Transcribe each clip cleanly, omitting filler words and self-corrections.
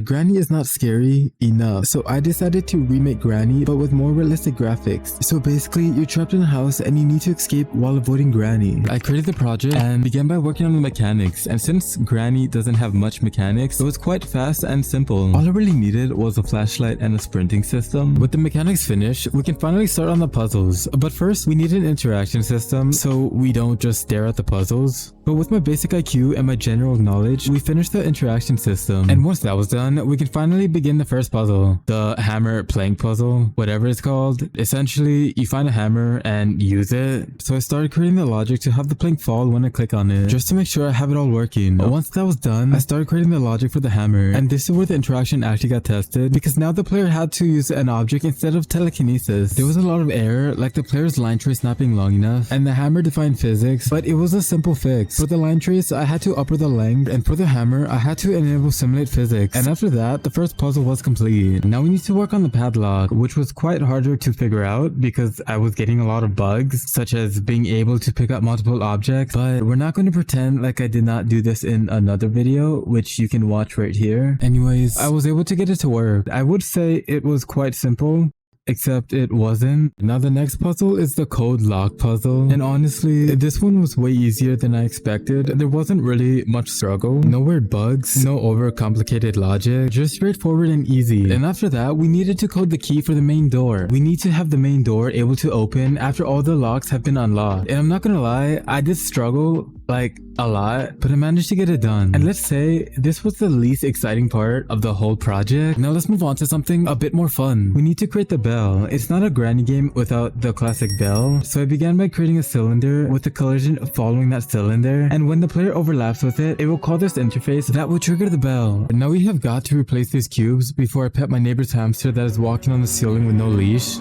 Granny is not scary enough, so I decided to remake Granny but with more realistic graphics. So basically, you're trapped in a house and you need to escape while avoiding Granny. I created the project and began by working on the mechanics, and since Granny doesn't have much mechanics, it was quite fast and simple. All I really needed was a flashlight and a sprinting system. With the mechanics finished, we can finally start on the puzzles, but first we need an interaction system so we don't just stare at the puzzles. But with my basic IQ and my general knowledge, we finished the interaction system, and once that was done, we can finally begin the first puzzle, the hammer plank puzzle, whatever it's called. Essentially, you find a hammer and use it. So I started creating the logic to have the plank fall when I click on it, just to make sure I have it all working. Once that was done, I started creating the logic for the hammer, and this is where the interaction actually got tested, because now the player had to use an object instead of telekinesis. There was a lot of error, like the player's line trace not being long enough, and the hammer defined physics, but it was a simple fix. For the line trace, I had to upper the length, and for the hammer, I had to enable simulate physics, and after that, the first puzzle was complete. Now we need to work on the padlock, which was quite harder to figure out because I was getting a lot of bugs, such as being able to pick up multiple objects, but we're not going to pretend like I did not do this in another video, which you can watch right here. Anyways, I was able to get it to work. I would say it was quite simple, except it wasn't. Now the next puzzle is the code lock puzzle, and honestly, this one was way easier than I expected. There wasn't really much struggle, no weird bugs, no overcomplicated logic, just straightforward and easy. And after that, we needed to code the key for the main door. We need to have the main door able to open after all the locks have been unlocked. And I'm not gonna lie, I did struggle like a lot, but I managed to get it done. And let's say this was the least exciting part of the whole project. Now let's move on to something a bit more fun. We need to create the bell. It's not a granny game without the classic bell, so I began by creating a cylinder with the collision following that cylinder, and when the player overlaps with it, it will call this interface that will trigger the bell. And now we have got to replace these cubes before I pet my neighbor's hamster that is walking on the ceiling with no leash.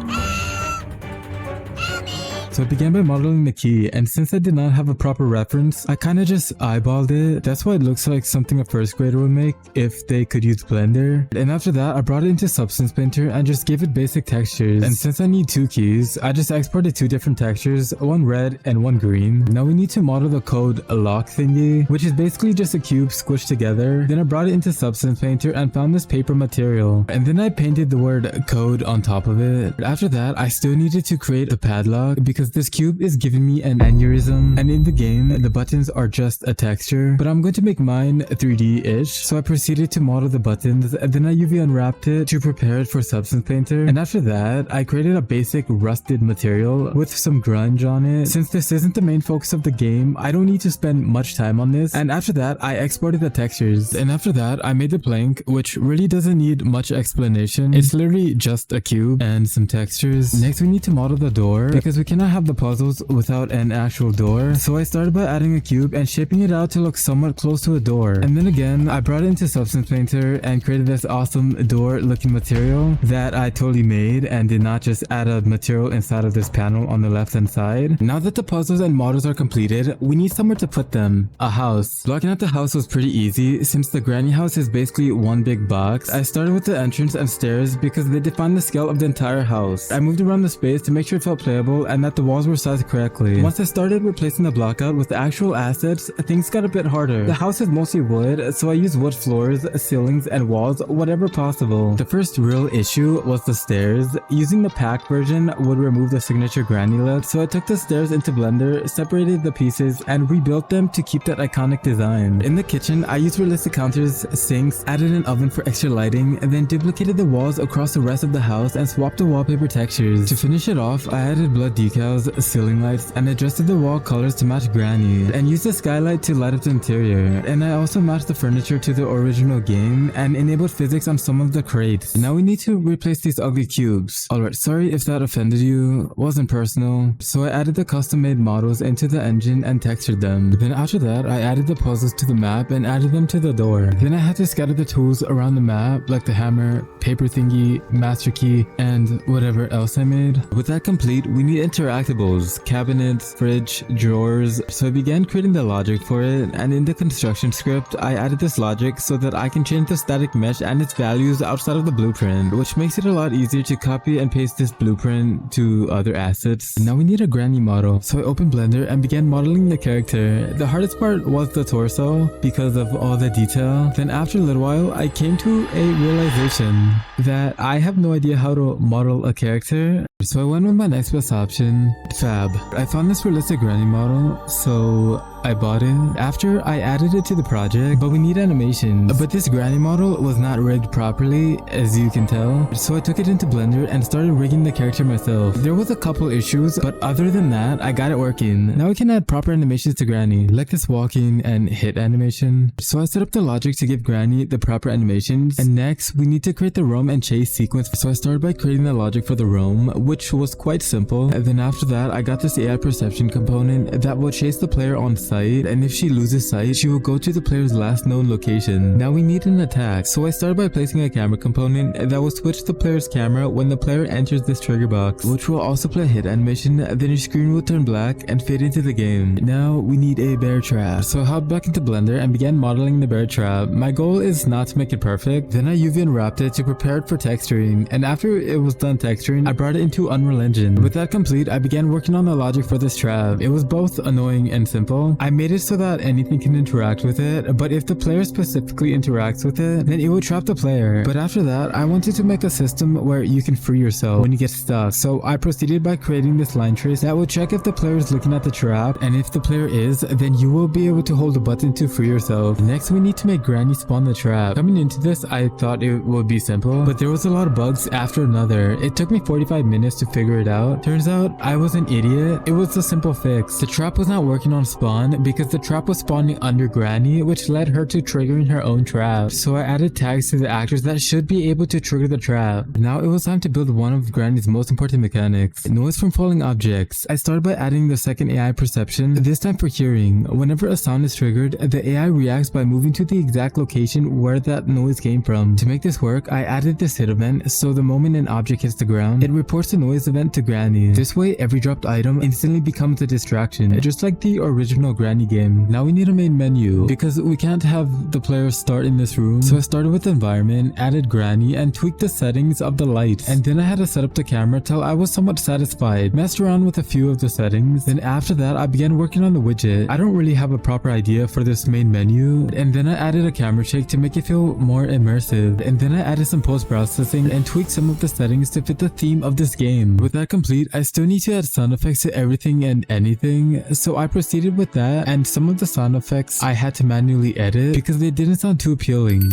So I began by modeling the key, and since I did not have a proper reference, I kinda just eyeballed it. That's why it looks like something a first grader would make if they could use Blender. And after that, I brought it into Substance Painter and just gave it basic textures. And since I need two keys, I just exported two different textures, one red and one green. Now we need to model the code lock thingy, which is basically just a cube squished together. Then I brought it into Substance Painter and found this paper material, and then I painted the word code on top of it. After that, I still needed to create a padlock because this cube is giving me an aneurysm, and in the game the buttons are just a texture, but I'm going to make mine 3D-ish. So I proceeded to model the buttons, and then I UV unwrapped it to prepare it for Substance Painter. And after that, I created a basic rusted material with some grunge on it. Since this isn't the main focus of the game, I don't need to spend much time on this. And after that, I exported the textures, and after that I made the plank, which really doesn't need much explanation. It's literally just a cube and some textures. Next, we need to model the door because we cannot have the puzzles without an actual door. So I started by adding a cube and shaping it out to look somewhat close to a door. And then again, I brought it into Substance Painter and created this awesome door looking material that I totally made and did not just add a material inside of this panel on the left hand side. Now that the puzzles and models are completed, we need somewhere to put them. A house. Blocking out the house was pretty easy since the granny house is basically one big box. I started with the entrance and stairs because they define the scale of the entire house. I moved around the space to make sure it felt playable and that the walls were sized correctly. Once I started replacing the block out with the actual assets, things got a bit harder. The house is mostly wood, so I used wood floors, ceilings, and walls whatever possible. The first real issue was the stairs. Using the pack version would remove the signature granny look, so I took the stairs into Blender, separated the pieces, and rebuilt them to keep that iconic design. In the kitchen, I used realistic counters, sinks, added an oven for extra lighting, and then duplicated the walls across the rest of the house and swapped the wallpaper textures. To finish it off, I added blood decals, ceiling lights, and adjusted the wall colors to match Granny, and used the skylight to light up the interior. And I also matched the furniture to the original game and enabled physics on some of the crates. Now we need to replace these ugly cubes. Alright, sorry if that offended you, wasn't personal. So I added the custom made models into the engine and textured them. Then after that, I added the puzzles to the map and added them to the door. Then I had to scatter the tools around the map like the hammer, paper thingy, master key, and whatever else I made. With that complete, we need interaction interactables, cabinets, fridge, drawers. So I began creating the logic for it, and in the construction script, I added this logic so that I can change the static mesh and its values outside of the blueprint, which makes it a lot easier to copy and paste this blueprint to other assets. Now we need a granny model, so I opened Blender and began modeling the character. The hardest part was the torso because of all the detail. Then after a little while, I came to a realization that I have no idea how to model a character. So I went with my next best option, Fab. I found this realistic granny model, so I bought it. After I added it to the project, but we need animations. But this granny model was not rigged properly, as you can tell. So I took it into Blender and started rigging the character myself. There was a couple issues, but other than that, I got it working. Now we can add proper animations to Granny, like this walking and hit animation. So I set up the logic to give Granny the proper animations. And next, we need to create the roam and chase sequence. So I started by creating the logic for the roam, which was quite simple. And then after that, I got this AI perception component that will chase the player on sight, and if she loses sight, she will go to the player's last known location. Now we need an attack, so I started by placing a camera component that will switch the player's camera when the player enters this trigger box, which will also play a hit animation. Then your screen will turn black and fade into the game. Now we need a bear trap, so I hopped back into Blender and began modeling the bear trap. My goal is not to make it perfect. Then I UV unwrapped it to prepare it for texturing, and after it was done texturing, I brought it into Unreal Engine. With that complete, I began working on the logic for this trap. It was both annoying and simple. I made it so that anything can interact with it, but if the player specifically interacts with it, then it will trap the player. But after that, I wanted to make a system where you can free yourself when you get stuck. So I proceeded by creating this line trace that will check if the player is looking at the trap, and if the player is, then you will be able to hold the button to free yourself. Next, we need to make Granny spawn the trap. Coming into this, I thought it would be simple, but there was a lot of bugs after another. It took me 45 minutes to figure it out. Turns out I was an idiot. It was a simple fix. The trap was not working on spawn because the trap was spawning under Granny, which led her to triggering her own trap. So I added tags to the actors that should be able to trigger the trap. Now it was time to build one of Granny's most important mechanics, noise from falling objects. I started by adding the second AI perception, this time for hearing. Whenever a sound is triggered, the AI reacts by moving to the exact location where that noise came from. To make this work, I added this hit event, so the moment an object hits the ground, it reports the noise event to Granny. This way, every dropped item instantly becomes a distraction, just like the original Granny game. Now we need a main menu, because we can't have the player start in this room. So I started with the environment, added Granny, and tweaked the settings of the lights. And then I had to set up the camera till I was somewhat satisfied. Messed around with a few of the settings. Then after that, I began working on the widget. I don't really have a proper idea for this main menu. And then I added a camera shake to make it feel more immersive. And then I added some post-processing and tweaked some of the settings to fit the theme of this game. With that complete, I still need to add sound effects to everything and anything. So I proceeded with that, and some of the sound effects I had to manually edit because they didn't sound too appealing.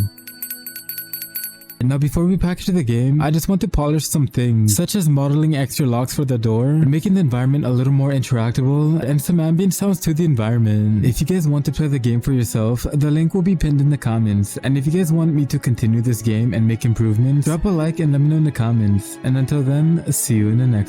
Now before we package the game, I just want to polish some things, such as modeling extra locks for the door, making the environment a little more interactable, and some ambient sounds to the environment. If you guys want to play the game for yourself, the link will be pinned in the comments, and if you guys want me to continue this game and make improvements, drop a like and let me know in the comments. And until then, see you in the next